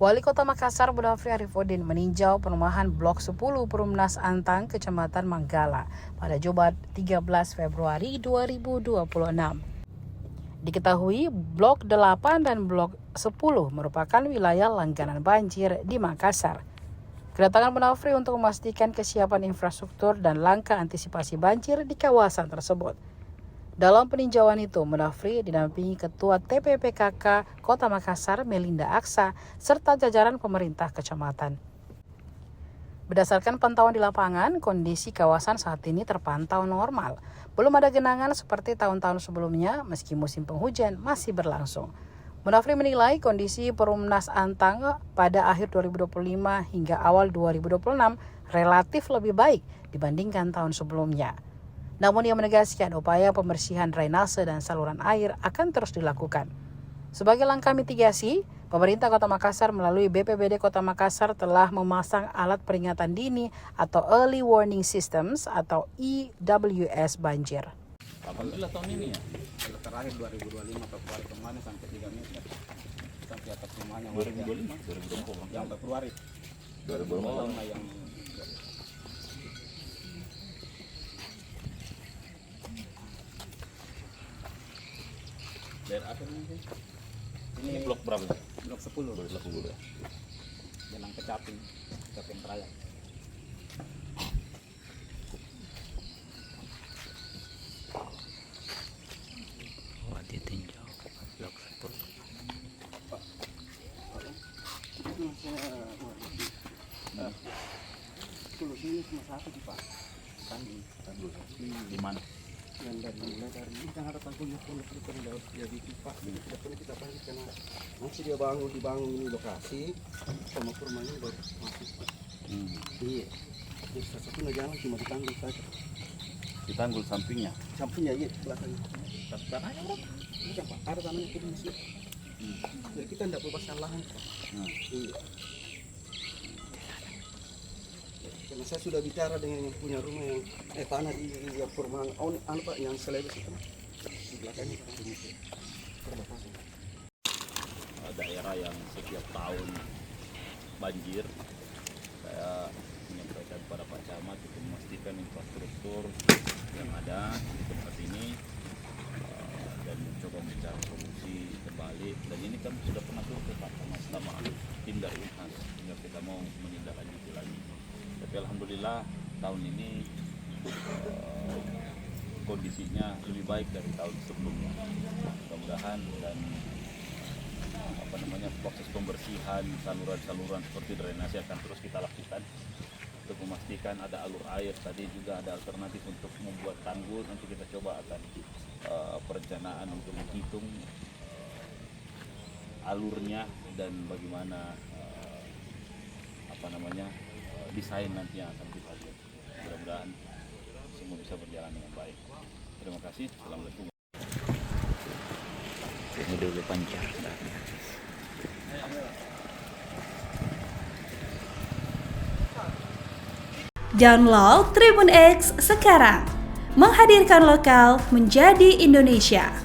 Wali Kota Makassar Munafri Arifudin meninjau perumahan Blok 10 Perumnas Antang, Kecamatan Manggala pada Jumat 13 Februari 2026. Diketahui Blok 8 dan Blok 10 merupakan wilayah langganan banjir di Makassar. Kedatangan Munafri untuk memastikan kesiapan infrastruktur dan langkah antisipasi banjir di kawasan tersebut. Dalam peninjauan itu, Munafri didampingi Ketua TPPKK Kota Makassar Melinda Aksa serta jajaran pemerintah kecamatan. Berdasarkan pantauan di lapangan, kondisi kawasan saat ini terpantau normal. Belum ada genangan seperti tahun-tahun sebelumnya meski musim penghujan masih berlangsung. Munafri menilai kondisi Perumnas Antang pada akhir 2025 hingga awal 2026 relatif lebih baik dibandingkan tahun sebelumnya. Namun ia menegaskan upaya pembersihan drainase dan saluran air akan terus dilakukan. Sebagai langkah mitigasi, pemerintah Kota Makassar melalui BPBD Kota Makassar telah memasang alat peringatan dini atau Early Warning Systems atau EWS banjir. Alhamdulillah tahun ini ya. Kalau terakhir 2025 Februari kemarin sampai 3 meter sampai atas rumahnya warga. 2025 Yang Februari 2025 yang daerah apa ini blok berapa? Blok 10. Blok 10 ya. Jalan Kecaping Raya. Ditinjau blok 10 sini cuma satu sih Pak. Tanggul. di mana? Yang dari kita harus tanggulnya pun terus jadi pipa. Tidak perlu kita panggil karena nanti dia dibangun ini lokasi sama rumahnya baru masuk. Iya. Jadi satu jalan cuma ditanggul saja. Ditanggul sampingnya. Sampingnya iya belakangnya. Tanahnya berapa? Iya Pak, ada tanahnya pun di sini. Jadi kita tidak bebaskan lahan Pak. Iya. Karena saya sudah bicara dengan yang punya rumah yang tanah di perumahan Pak yang selebes itu di belakangnya perbatasan. Daerah yang setiap tahun banjir, saya menyampaikan kepada Pak Camat untuk memastikan infrastruktur yang ada di tempat ini dan mencoba mencari solusi kembali. Dan ini kan sudah pernah turun ke Pak Camat sama tim dari Unhas, sehingga kita mau menindaklanjuti lagi. Tapi alhamdulillah tahun ini kondisinya lebih baik dari tahun sebelumnya. Mudah-mudahan dan proses pembersihan saluran-saluran seperti drainase akan terus kita lakukan untuk memastikan ada alur air. Tadi juga ada alternatif untuk membuat tanggul. Nanti kita coba akan perencanaan untuk menghitung alurnya dan bagaimana desain nanti yang akan kita buat. Mudah-mudahan semua bisa berjalan dengan baik. Terima kasih. Assalamualaikum. Ini dulu pancar. Download Tribun X sekarang, menghadirkan lokal menjadi Indonesia.